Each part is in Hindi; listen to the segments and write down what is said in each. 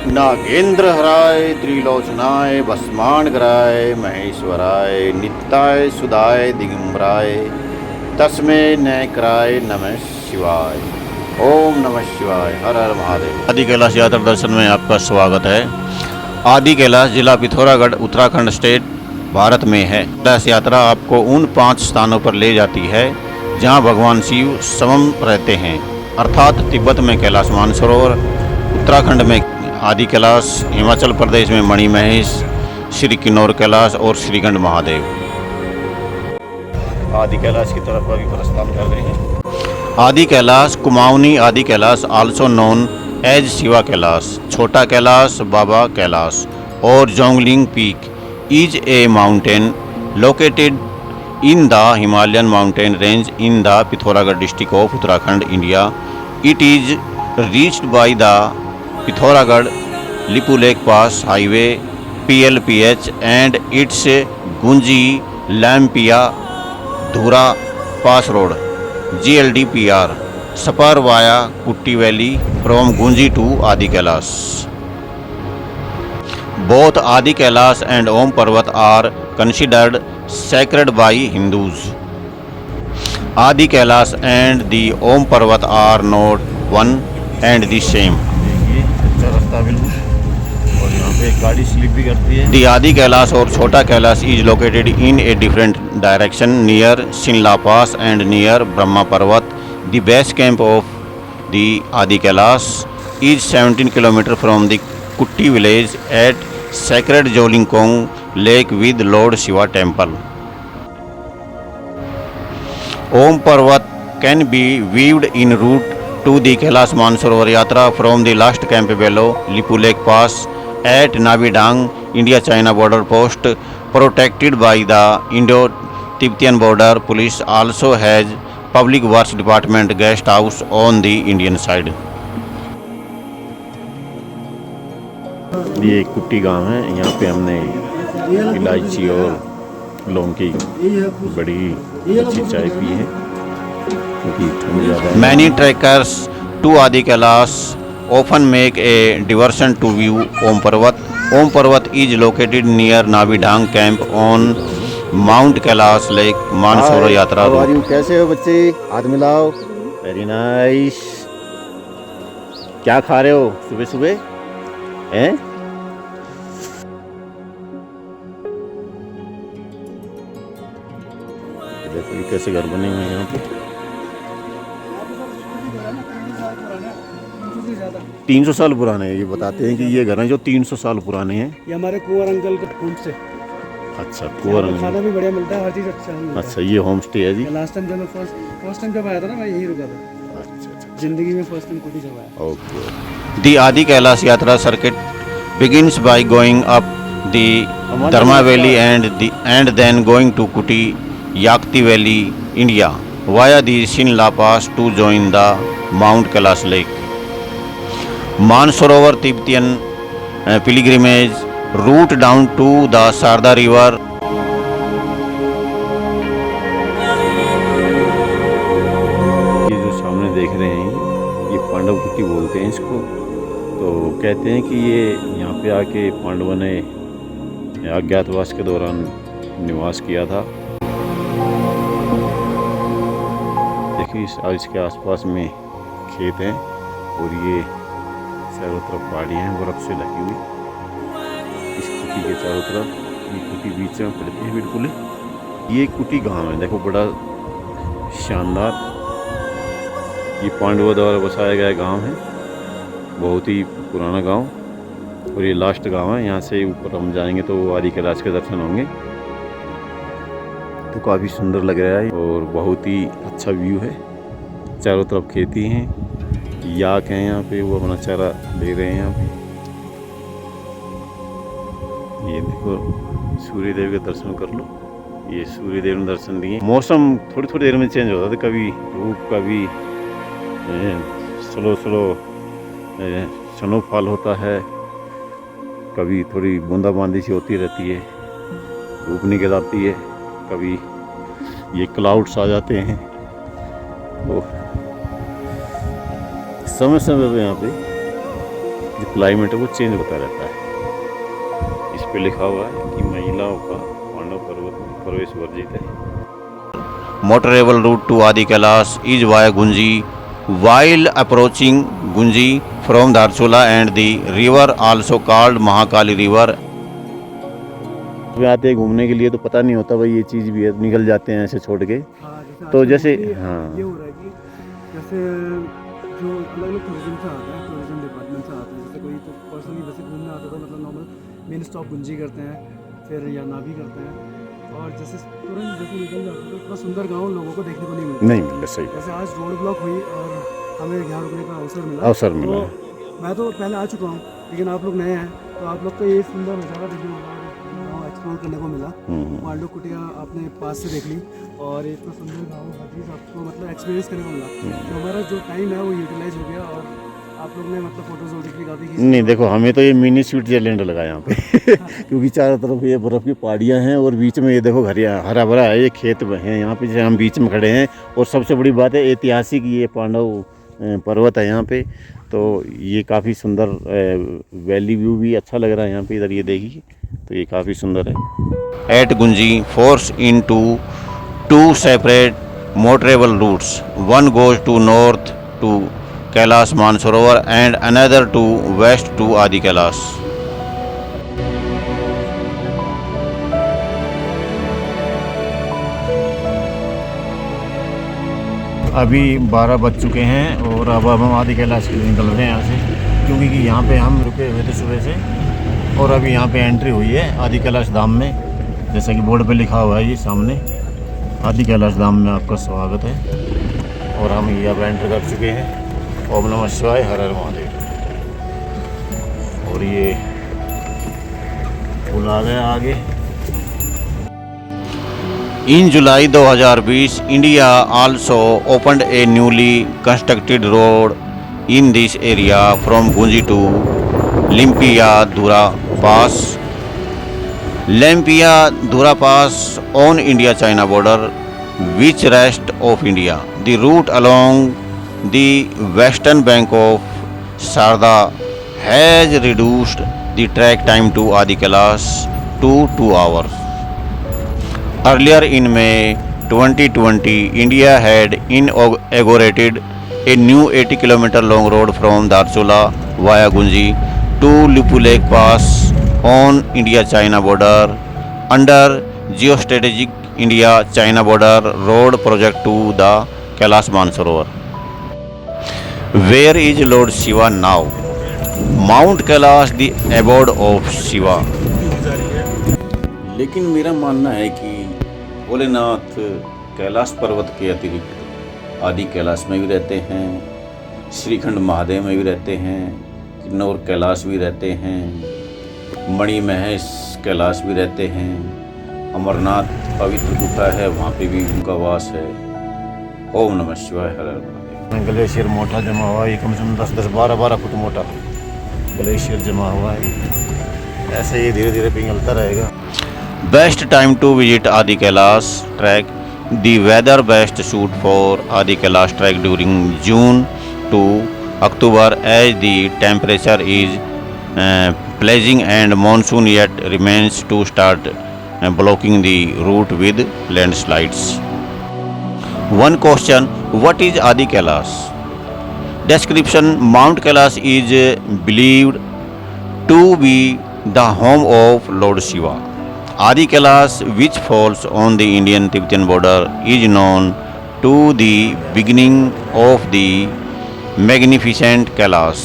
नागेंद्रहराय त्रिलोचनाय भस्मानगराय महेश्वराय नित्याय सुधाय दिगंबराय तस्मै नैकराय नमः शिवाय। ओम नमः शिवाय। हर हर महादेव। आदि कैलाश यात्रा दर्शन में आपका स्वागत है। आदि कैलाश जिला पिथौरागढ़ उत्तराखंड स्टेट भारत में है। कैलाश यात्रा आपको उन 5 स्थानों पर ले जाती है जहां भगवान शिव स्वयं रहते हैं, अर्थात तिब्बत में कैलाश मानसरोवर, उत्तराखंड में आदि कैलाश, हिमाचल प्रदेश में मणि महेश, श्री किन्नौर कैलाश और श्रीगंड महादेव। आदि कैलाश की तरफ अभी प्रस्थान कर रहे हैं। आदि Kailash, Kumaoni Adi Kailash, also known as Shiva Kailash, Chhota Kailash, Baba Kailash और Jongling peak is a mountain located in the Himalayan mountain range in the Pithoragarh district of Uttarakhand, India. It is reached by the Pithoragarh Lipulek Pass Highway PLPH and its Gunji Lampia Dhura Pass Road GLDPR spur via Kutti Valley from Gunji to Adi Kailash. Both Adi Kailash and Om Parvat are considered sacred by Hindus. Adi Kailash and the Om Parvat are not one and the same. The Adi Kailash or Chota Kailash is located in a different direction near Shinla Pass and near Brahma Parvat. The base camp of the Adi Kailash is 17 km from the Kutti village at sacred Jolingkong lake with Lord Shiva temple. Om Parvat can be viewed en route to the Kailash Mansarovar Yatra from the last camp below Lipulek Pass at Nabidang, India-China border post protected by the Indo-Tibetan border. Police also has Public Works Department guest house on the Indian side. ये कुट्टी गांव है। यहाँ पे हमने इलायची और लौंग की बड़ी अच्छी चाय पी है क्योंकि ठंड ज़्यादा है। Many trekkers to Adi Kailash often make a diversion to view Om Parvat. Om Parvat is located near Nabidang camp on Mount Kailash Lake Mansarovar Yatra route. कैसे हो बच्चे? हाथ मिलाओ। Very nice. क्या खा रहे हो सुबह सुबह हैं? देखो ये कैसे घर बने हुए हैं यहाँ पे। 300 साल पुराने हैं। ये बताते हैं कि ये घर हैं जो 300 साल पुराने हैं। ये हमारे कुंवर अंकल के फूड से। अच्छा, कुंवर अंकल। खाना भी बढ़िया मिलता है, हर चीज़ अच्छा है। अच्छा, ये होम स्टे है जी। लास्ट टाइम जब मैं फर्स्ट टाइम जब आया था ना, मैं यहीं रुका था। अच्छा, जिंदगी में फर्स्ट टाइम कुटी जब आया। ओके। दी आदि कैलाश यात्रा circuit begins by going up the Dharma Valley and then going to Kuti Yakti Valley, India, via the Shinla Pass to join the Mount Kailash Lake. Mansarovar Tibetan pilgrimage route down to the Sarda River. ये जो सामने देख रहे हैं ये पांडव कुटी बोलते हैं इसको। तो कहते हैं कि ये यहाँ पे आके पांडवों ने अज्ञातवास के दौरान निवास किया था। देखिए इसके आसपास में खेत हैं और ये चारों तरफ पहाड़ियाँ हैं बर्फ़ से ढकी हुई। इस कुटी के चारों तरफ ये कुटी बीच में पड़ती है बिल्कुल। ये कुटी गांव है, देखो बड़ा शानदार। ये पांडवों द्वारा बसाया गया गांव है, बहुत ही पुराना गांव और ये लास्ट गांव है। यहाँ से ऊपर हम जाएंगे तो आदि कैलाश के दर्शन होंगे। तो काफ़ी सुंदर लग रहा है और बहुत ही अच्छा व्यू है। चारों तरफ खेती हैं, याक हैं यहाँ पे, वो अपना चारा ले रहे हैं यहाँ पे। ये देखो सूर्य देव के दर्शन कर लो। ये सूर्य देव ने दर्शन दिए। मौसम थोड़ी थोड़ी देर में चेंज होता था, कभी धूप कभी स्लो स्नोफॉल होता है, कभी थोड़ी बूंदाबांदी सी होती रहती है, धूप निकल आती है, कभी ये क्लाउड्स आ जाते हैं। तो समय समय पे यहाँ पे जो क्लाइमेट है वो चेंज होता रहता है। इस पे लिखा हुआ है कि महिलाओं का पांडव पर्वत में प्रवेश वर्जित है। मोटरेबल रूट टू आदि Kailash is via Gunji while approaching Gunji from Dharsula and the river also called Mahakali river। आते हैं घूमने के लिए तो पता नहीं होता भाई ये चीज़ भी है, निकल जाते हैं ऐसे छोड़ के। तो जैसे हाँ ये हो रहा है कि जैसे जो अलग अलग टूरिज्म से आता है, टूरिज्म डिपार्टमेंट से आता है, जैसे कोई तो पर्सनली वैसे घूमने आता है तो मतलब नॉर्मल मेन स्टॉप गुंजी करते हैं, फिर या नाभी करते हैं, और जैसे तुरंत जैसे निकल जाते हैं तो इतना सुंदर गाँव लोगों को देखने को नहीं मिलता। सही। जैसे आज रोड ब्लॉक हुई और हमें यहाँ रुकने का अवसर मिला। तो मैं तो पहले आ चुका हूँ, लेकिन आप लोग नए हैं तो आप लोग को ये सुंदर नज़ारा देखने को मिला, गाँव एक्सप्लोर करने को मिला। मांडू कुटिया आपने पास से देख ली और इतना सुंदर गाँव हर चीज़ आपको मतलब एक्सपीरियंस करने को मिला। तो हमारा जो टाइम है वो यूटिलाइज हो गया और आप लोग ने मतलब फोटोज वोटोज काफ़ी खींची। नहीं देखो, हमें तो ये मिनी स्विट्जरलैंड लगा यहाँ पे क्योंकि चारों तरफ ये बर्फ़ की पहाड़ियाँ हैं और बीच में ये देखो हरा भरा है, ये खेत हैं यहाँ पे, जैसे हम बीच में खड़े हैं। और सबसे बड़ी बात है ऐतिहासिक ये पांडव पर्वत है यहाँ पे, तो ये काफ़ी सुंदर वैली व्यू भी अच्छा लग रहा है यहाँ पे। इधर ये देखिए तो ये काफ़ी सुंदर है। At Gunji forks into two separate motorable routes, one goes to north to Kailash Mansarovar and another to west to आदि कैलाश। अभी 12 बज चुके हैं और अब हम आदि कैलाश के लिए निकल रहे हैं यहाँ से, क्योंकि कि यहाँ पे हम रुके हुए थे सुबह से और अभी यहाँ पे एंट्री हुई है आदि कैलाश धाम में। जैसा कि बोर्ड पे लिखा हुआ है ये सामने, आदि कैलाश धाम में आपका स्वागत है। और हम ये अब एंटर कर चुके हैं। ओम नमः शिवाय, हर हर महादेव। और ये पुल आ गया आगे। In July 2020, India also opened a newly constructed road in this area from Gunji to Limpia-Dura Pass. Limpia-Dura Pass on India-China border, which rest of India. The route along the western bank of Sarda has reduced the trek time to Adi Kailash to 2 hours. Earlier in May 2020, India had inaugurated a new 80-kilometer long road from Dharsula via Gunji to Lipulek Pass on India-China border under Geostrategic India-China border road project to the Kailash Mansarovar. Where is Lord Shiva now? Mount Kailash, the abode of Shiva. लेकिन मेरा मानना है कि भोलेनाथ कैलाश पर्वत के अतिरिक्त आदि कैलाश में भी रहते हैं, श्रीखंड महादेव में भी रहते हैं, किन्नौर कैलाश भी रहते हैं, मणि महेश कैलाश भी रहते हैं, अमरनाथ पवित्र गुफा है वहाँ पे भी उनका वास है। ओम नमः शिवाय, हर हर महादेव। ग्लेशियर मोटा जमा हुआ है, कम से कम 10-12 फुट मोटा ग्लेशियर जमा हुआ है। ऐसे ही धीरे धीरे पिघलता रहेगा। Best time to visit Adi Kailash trek. The weather best suit for Adi Kailash trek during June to October as the temperature is pleasing and monsoon yet remains to start blocking the route with landslides. One question: what is Adi Kailash? Description: Mount Kailash is believed to be the home of Lord Shiva. Adi Kailash, which falls on the Indian-Tibetan border, is known to the beginning of the magnificent Kailash.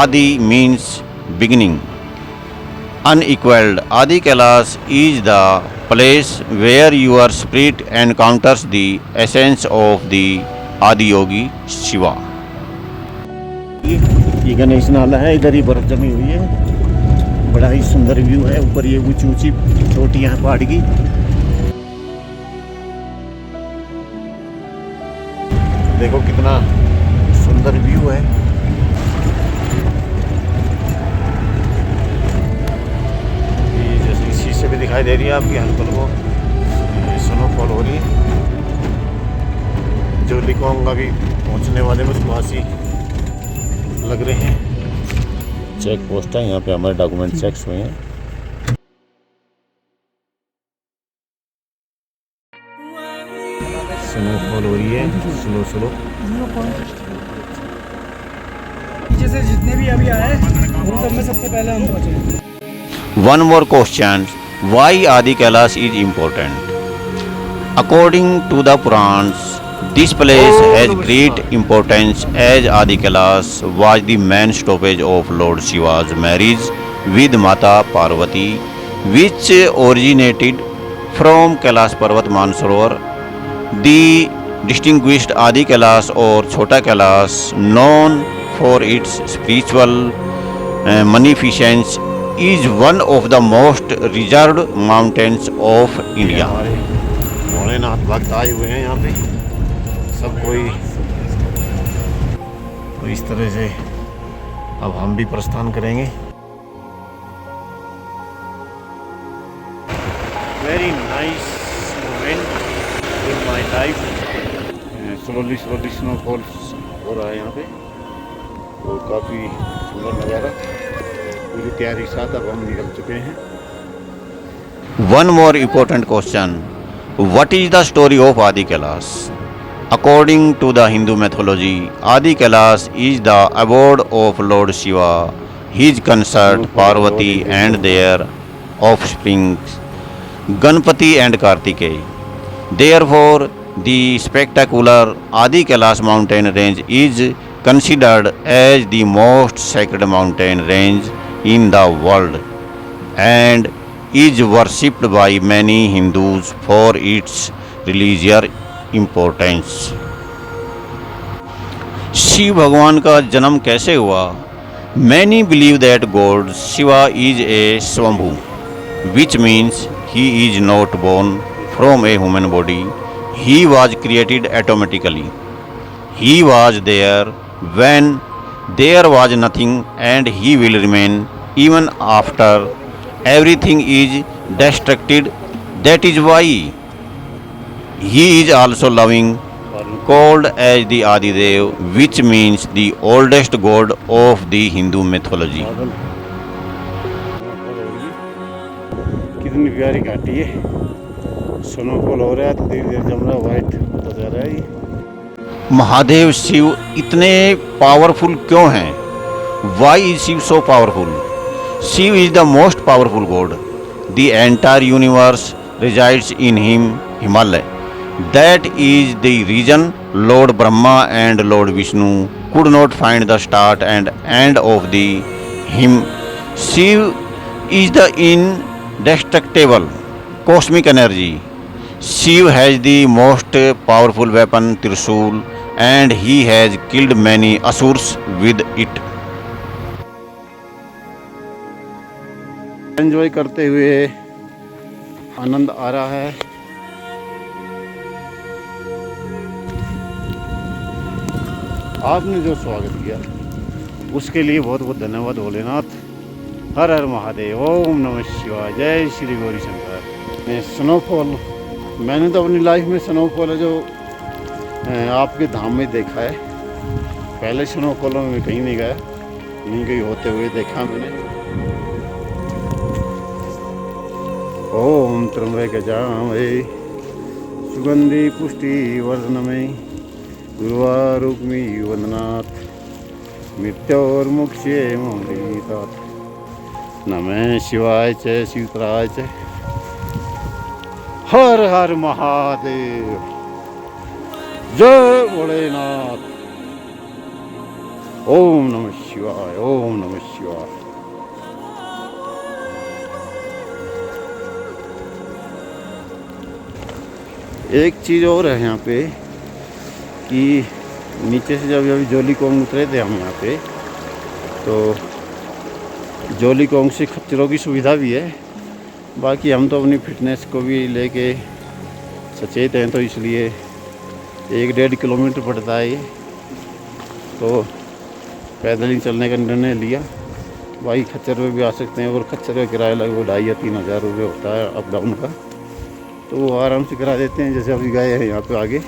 Adi means beginning. Unequaled. Adi Kailash is the place where your spirit encounters the essence of the Adi Yogi Shiva. ये गणेश नाला है, इधर ही बर्फ जमी हुई है, बड़ा ही सुंदर व्यू है। ऊपर ये ऊंची ऊंची चोटियां हैं पहाड़ की। देखो कितना सुंदर व्यू है। शीशे भी दिखाई दे रही है आपकी हल्कल को, स्नोफॉल हो रही है। जो लिकोंगा भी पहुंचने वाले बस पास ही लग रहे हैं। चेक पोस्ट है, यहाँ पे हमारे डॉक्यूमेंट चेक्स हुए हैं। स्नोफॉल हो रही है स्लो स्लो। पीछे से जितने भी अभी आए उन सब में सबसे पहले हम पहुंचे। One more question. Why Adi Kailash is important? According to the Purans, this place has great importance as Adi Kailash was the main stoppage of Lord Shiva's marriage with Mata Parvati, which originated from Kailash Parvat Mansarovar. The distinguished Adi Kailash or Chota Kailash, known for its spiritual magnificence, is one of the most reserved mountains of India. Bholenath भक्त आए हुए हैं यहाँ पे, सब कोई। तो इस तरह से अब हम भी प्रस्थान करेंगे। Very nice moment in my life. Slowly slowly snowfall हो रहा है यहाँ पे और काफ़ी सुंदर नज़ारा। पूरी तैयारी के साथ अब हम निकल चुके हैं। One more important question, what is the story of Adi Kailash? According to the Hindu mythology, Adi Kailash is the abode of Lord Shiva, his consort Parvati and their offsprings Ganpati and Kartikeya. Therefore, the spectacular Adi Kailash mountain range is considered as the most sacred mountain range in the world and is worshipped by many Hindus for its religious importance. Shiv भगवान का जन्म कैसे हुआ? Many believe that God Shiva is a Swambhu, which means he is not born from a human body. He was created automatically. He was there when there was nothing, and he will remain even after everything is destructed. That is why he is also loving, called as the Adidev, which means the oldest god of the Hindu mythology. कितनी प्यारी घाटी है, स्नोफॉल हो रहा है तो धीरे धीरे जम रहा, वाइट होता जा रहा है। महादेव शिव इतने पावरफुल क्यों हैं? Why is Shiv so powerful? Shiv is the most powerful god. The entire universe resides in him, Himalaya. That is the reason Lord Brahma and Lord Vishnu could not find the start and end of the him. Shiv is the indestructible cosmic energy. Shiv has the most powerful weapon, Trishul, and he has killed many asurs with it. Enjoy करते हुए आनंद आ रहा है। आपने जो स्वागत किया उसके लिए बहुत बहुत धन्यवाद भोलेनाथ। हर हर महादेव, ओम नमः शिवाय, जय श्री गौरी शंकर। स्नोफॉल मैंने तो अपनी लाइफ में स्नोफॉल जो आपके धाम में देखा है, पहले स्नोफॉल में कहीं नहीं गया, नहीं कहीं होते हुए देखा मैंने। ओम त्र्यंबकजामहे सुगंधि पुष्टि वर्धनमे गुरुवारुग्मि वंदनात् मृत्योर्मुक्ष्येमोदितात्। नमः शिवाय च शिवतराय च। हर हर महादेव, जय भोलेनाथ। ओम नमः शिवाय, ओम नमः शिवाय। एक चीज़ और है यहाँ पे कि नीचे से जब अभी जोलीकोंग उतरे थे हम यहाँ पे, तो जोलीकोंग से खच्चरों की सुविधा भी है। बाकी हम तो अपनी फिटनेस को भी लेके सचेत हैं, तो इसलिए 1-1.5 किलोमीटर पड़ता है ये, तो पैदल ही चलने का निर्णय लिया। बाकी खच्चर पे भी आ सकते हैं और खच्चर का किराया लगभग 2,500 या 3,000 रुपये होता है अप डाउन का, तो वो आराम से करा देते हैं। जैसे अभी गए हैं यहाँ पे आगे,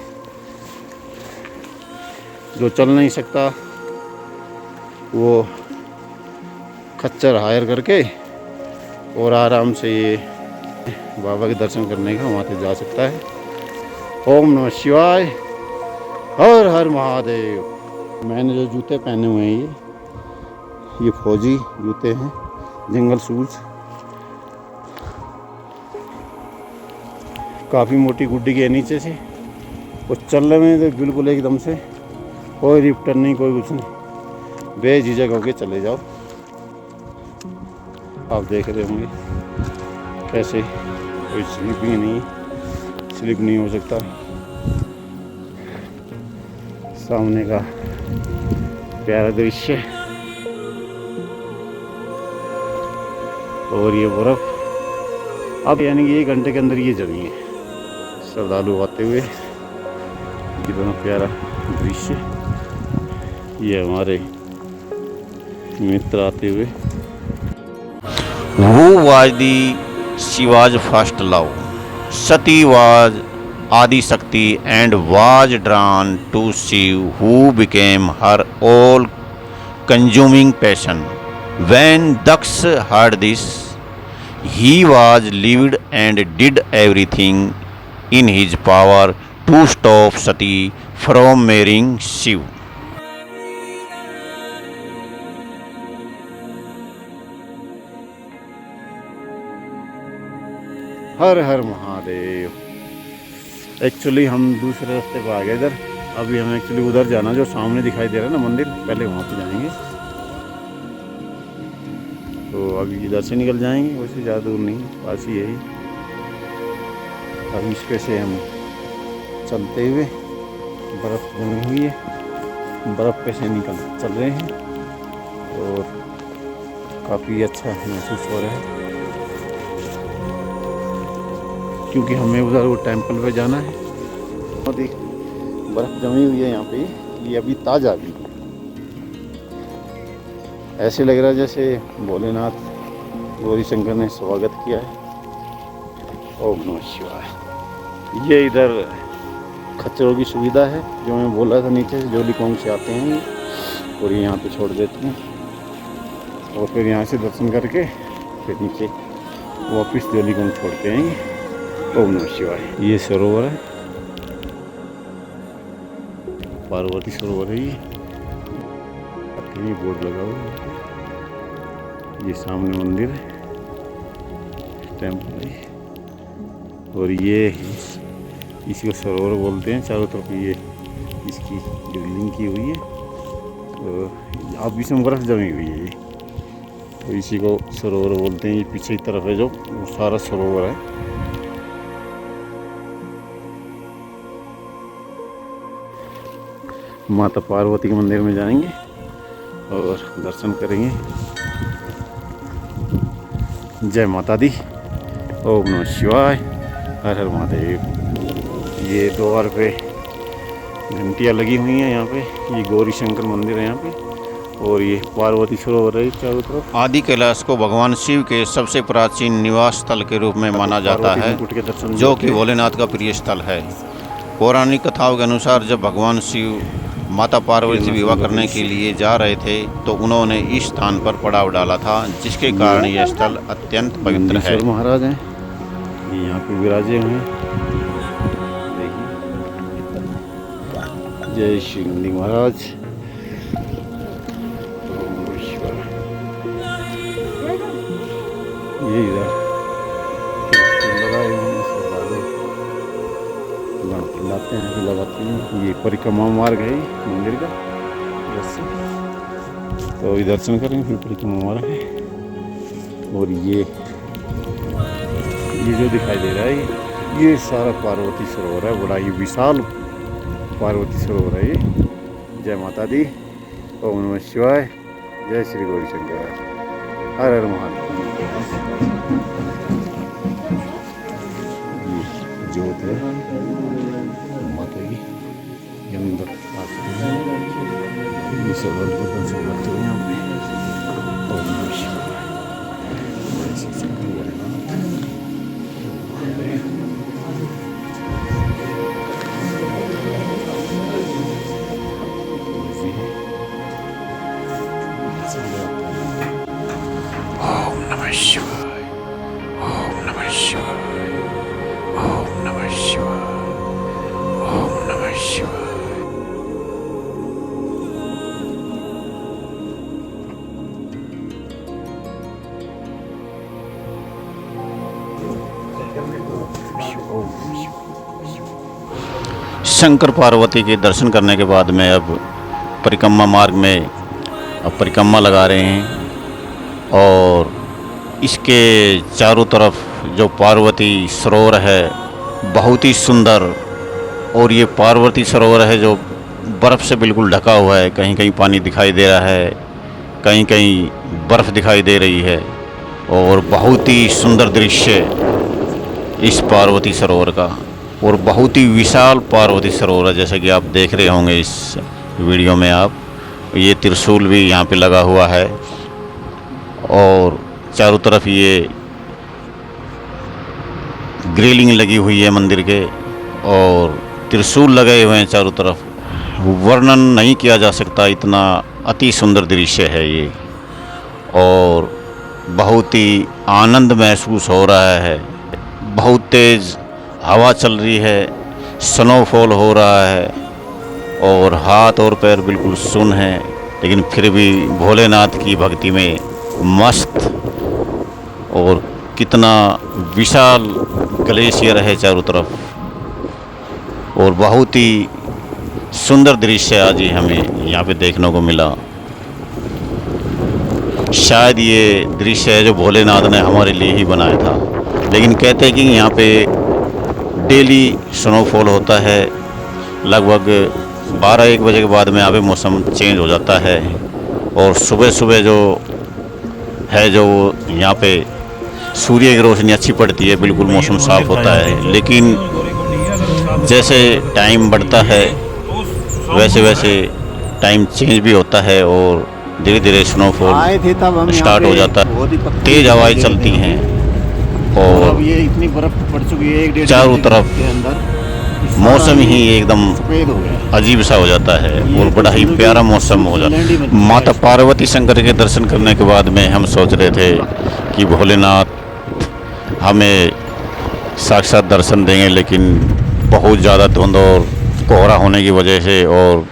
जो चल नहीं सकता वो खच्चर हायर करके और आराम से ये बाबा के दर्शन करने का वहाँ से जा सकता है। ओम नमः शिवाय, हर हर महादेव। मैंने जो जूते पहने हुए हैं ये फौजी जूते हैं, जंगल शूज। काफ़ी मोटी गुड्डी के नीचे से और चलने में तो बिल्कुल एकदम से कोई रिफ्टर नहीं, कोई कुछ नहीं, बेझिझक होके चले जाओ। आप देख रहे होंगे कैसे, कोई स्लिपिंग नहीं, स्लिप नहीं हो सकता। सामने का प्यारा दृश्य और ये बर्फ। अब यानी कि 1 घंटे के अंदर ये जमी है। श्रद्धालु आते हुए, कितना प्यारा दृश्य। ये हमारे मित्र आते हुए। Who was the Shiva's first love? Sati was Adi Shakti and was drawn to Shiv, who became her all-consuming passion. When Daksh heard this, he was livid and did everything in his power to stop Sati from marrying Shiv. Her her Mahadev. Actually हम दूसरे रास्ते पर आ गए इधर। अभी हमें एक्चुअली उधर जाना, जो सामने दिखाई दे रहा है ना मंदिर, पहले वहाँ पे जाएंगे। तो अभी इधर से निकल जाएंगे, वैसे ज़्यादा दूर नहीं, पास ही है। अभी इस पे से हम चलते हुए, बर्फ़ जमी हुई है, बर्फ़ पे से निकल चल रहे हैं और काफ़ी अच्छा महसूस हो रहा है, क्योंकि हमें उधर वो टेंपल पे जाना है। और देख, बर्फ़ जमी हुई है यहाँ पे, ये अभी ताज़ा भी ऐसे लग रहा है जैसे भोलेनाथ गौरी शंकर ने स्वागत किया है। ओम नमः शिवाय। ये इधर खच्चरों की सुविधा है, जो मैं बोल रहा था, नीचे से जोलीकोंग से आते हैं और ये यहाँ पे छोड़ देते हैं और फिर यहाँ से दर्शन करके फिर नीचे वापस जोलीकोंग छोड़ते हैं। ओम नमः शिवाय। ये सरोवर है, पार्वती सरोवर है। ये बोर्ड लगा हुआ है। ये सामने मंदिर है, टेम्पल है और ये इसी को सरोवर बोलते हैं। चारों तरफ ये इसकी ड्रिलिंग की हुई है और अब इसमें बर्फ़ जमी हुई है। तो इसी को सरोवर बोलते हैं। ये पीछे की तरफ है जो, वो सारा सरोवर है। माता पार्वती के मंदिर में जाएंगे और दर्शन करेंगे। जय माता दी। ओम नमः शिवाय, हर हर महादेव। ये द्वार पे घंटियाँ लगी हुई हैं यहाँ पे। ये गौरी शंकर मंदिर है यहाँ पे और ये पार्वती सरोवर है चारों तरफ। आदि कैलाश को भगवान शिव के सबसे प्राचीन निवास स्थल के रूप में माना जाता है, जो कि भोलेनाथ का प्रिय स्थल है। पौराणिक कथाओं के अनुसार जब भगवान शिव माता पार्वती से विवाह करने के लिए जा रहे थे तो उन्होंने इस स्थान पर पड़ाव डाला था, जिसके कारण यह स्थल अत्यंत पवित्र है। महाराज हैं, ये यहाँ पे विराजे हुए हैं। जय श्री नंदी महाराज। ये इधर लगाए हुए हैं, लाते हैं, लगाते हैं। ये परिक्रमा मार्ग है मंदिर का, तो इधर दर्शन करेंगे, फिर परिक्रमा मार्ग है। और ये जो दिखाई दे रहा है ये सारा पार्वती सरोवर है। बड़ा ही विशाल पार्वती सरोवर है ये। जय माता दी। ओम नमः शिवाय। जय श्री गौरी शंकर। हर हर महादेव। जोत है माता की, अंदर ये सब दर्शन करते हुए यहाँ पे। ओम नमः शिवाय। शंकर पार्वती के दर्शन करने के बाद में अब परिक्रमा मार्ग में अब परिक्रमा लगा रहे हैं और इसके चारों तरफ जो पार्वती सरोवर है बहुत ही सुंदर। और ये पार्वती सरोवर है जो बर्फ़ से बिल्कुल ढका हुआ है, कहीं कहीं पानी दिखाई दे रहा है, कहीं कहीं बर्फ़ दिखाई दे रही है और बहुत ही सुंदर दृश्य इस पार्वती सरोवर का। और बहुत ही विशाल पार्वती सरोवर है, जैसे कि आप देख रहे होंगे इस वीडियो में आप। ये त्रिशूल भी यहाँ पे लगा हुआ है और चारों तरफ ये ग्रिलिंग लगी हुई है मंदिर के और त्रिशूल लगे हुए हैं चारों तरफ। वर्णन नहीं किया जा सकता, इतना अति सुंदर दृश्य है ये और बहुत ही आनंद महसूस हो रहा है। बहुत तेज़ हवा चल रही है, स्नोफॉल हो रहा है और हाथ और पैर बिल्कुल सुन्न हैं, लेकिन फिर भी भोलेनाथ की भक्ति में मस्त। और कितना विशाल ग्लेशियर है चारों तरफ और बहुत ही सुंदर दृश्य आज ही हमें यहाँ पे देखने को मिला। शायद ये दृश्य है जो भोलेनाथ ने हमारे लिए ही बनाया था, लेकिन कहते हैं कि यहाँ पे डेली स्नोफॉल होता है। लगभग 12-1 बजे के बाद में यहाँ पे मौसम चेंज हो जाता है और सुबह सुबह जो है जो यहाँ पे सूर्य की रोशनी अच्छी पड़ती है, बिल्कुल मौसम साफ़ होता है। लेकिन जैसे टाइम बढ़ता है वैसे वैसे टाइम चेंज भी होता है और धीरे धीरे स्नोफॉल स्टार्ट हो जाता है। तेज़ हवाएं चलती हैं और अब ये इतनी बर्फ पड़ चुकी है 1-1.5 चारों तरफ के अंदर मौसम ही एकदम सफेद हो गया। अजीब सा हो जाता है और बड़ा ही प्यारा मौसम हो जाता है। माता पार्वती शंकर के दर्शन करने के बाद में हम सोच रहे थे कि भोलेनाथ हमें साक्षात दर्शन देंगे, लेकिन बहुत ज़्यादा धुंध और कोहरा होने की वजह से और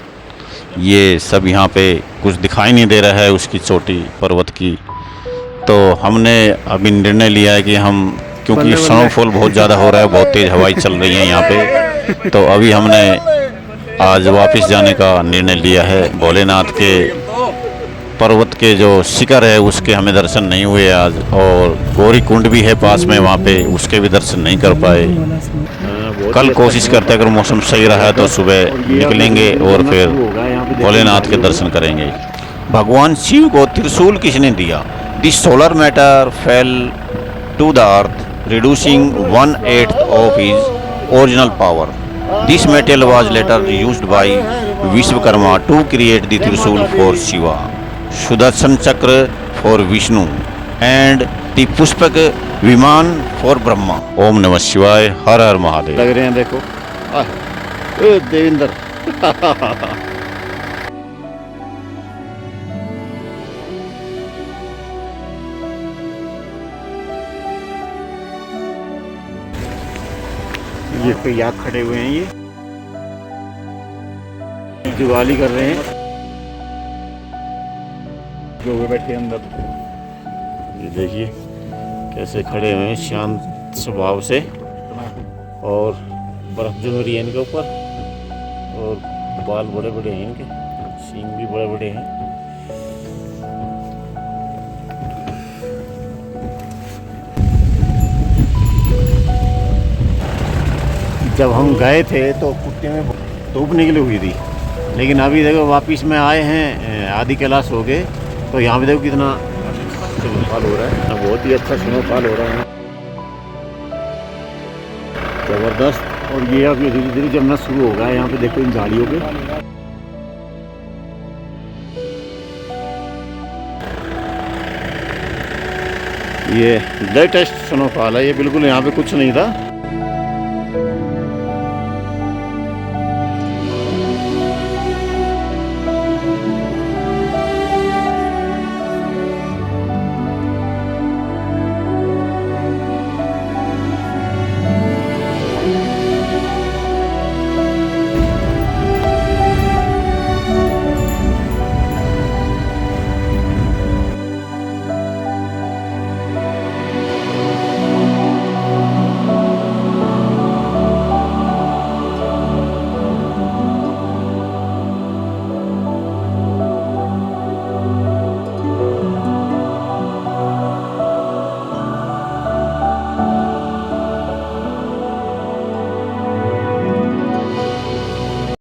ये सब यहाँ पे कुछ दिखाई नहीं दे रहा है उसकी चोटी पर्वत की। तो हमने अभी निर्णय लिया है कि हम, क्योंकि स्नोफॉल बहुत ज़्यादा हो रहा है, बहुत तेज़ हवाएं चल रही हैं यहाँ पे, तो अभी हमने आज वापस जाने का निर्णय लिया है। भोलेनाथ के पर्वत के जो शिखर है उसके हमें दर्शन नहीं हुए आज, और गौरी कुंड भी है पास में, वहाँ पे उसके भी दर्शन नहीं कर पाए। कल कोशिश करते अगर मौसम सही रहा तो सुबह निकलेंगे और फिर भोलेनाथ के दर्शन करेंगे। भगवान शिव को त्रिशूल किसने दिया? This solar matter fell to the earth, reducing 1/8 of his original power. This metal was later used by Vishwakarma to create the Trishul for Shiva, Sudarshan Chakra for Vishnu, and the Pushpak Viman for Brahma. Om Namah Shivaya, Har Har Mahadev. लग रहे हैं देखो, देवेंद्र ये पे याद खड़े हुए हैं, ये जुगाली कर रहे हैं जो वो बैठे अंदर। ये देखिए कैसे खड़े हुए हैं शांत स्वभाव से, और बर्फ जम रही है इनके ऊपर, और बाल बड़े बड़े हैं इनके, सींग भी बड़े बड़े हैं। जब हम गए थे तो कुत्ते में धूप निकली हुई थी, लेकिन अभी देखो वापस में आए हैं, आदि कैलाश हो गए, तो यहाँ पे देखो कितना स्नोफॉल हो रहा है, बहुत ही अच्छा स्नोफॉल हो रहा है, ज़बरदस्त। और ये अभी धीरे धीरे जमना शुरू होगा। यहाँ पे देखो इन झाड़ियों पे ये लेटेस्ट स्नोफॉल है, ये बिल्कुल यहाँ पे कुछ नहीं था।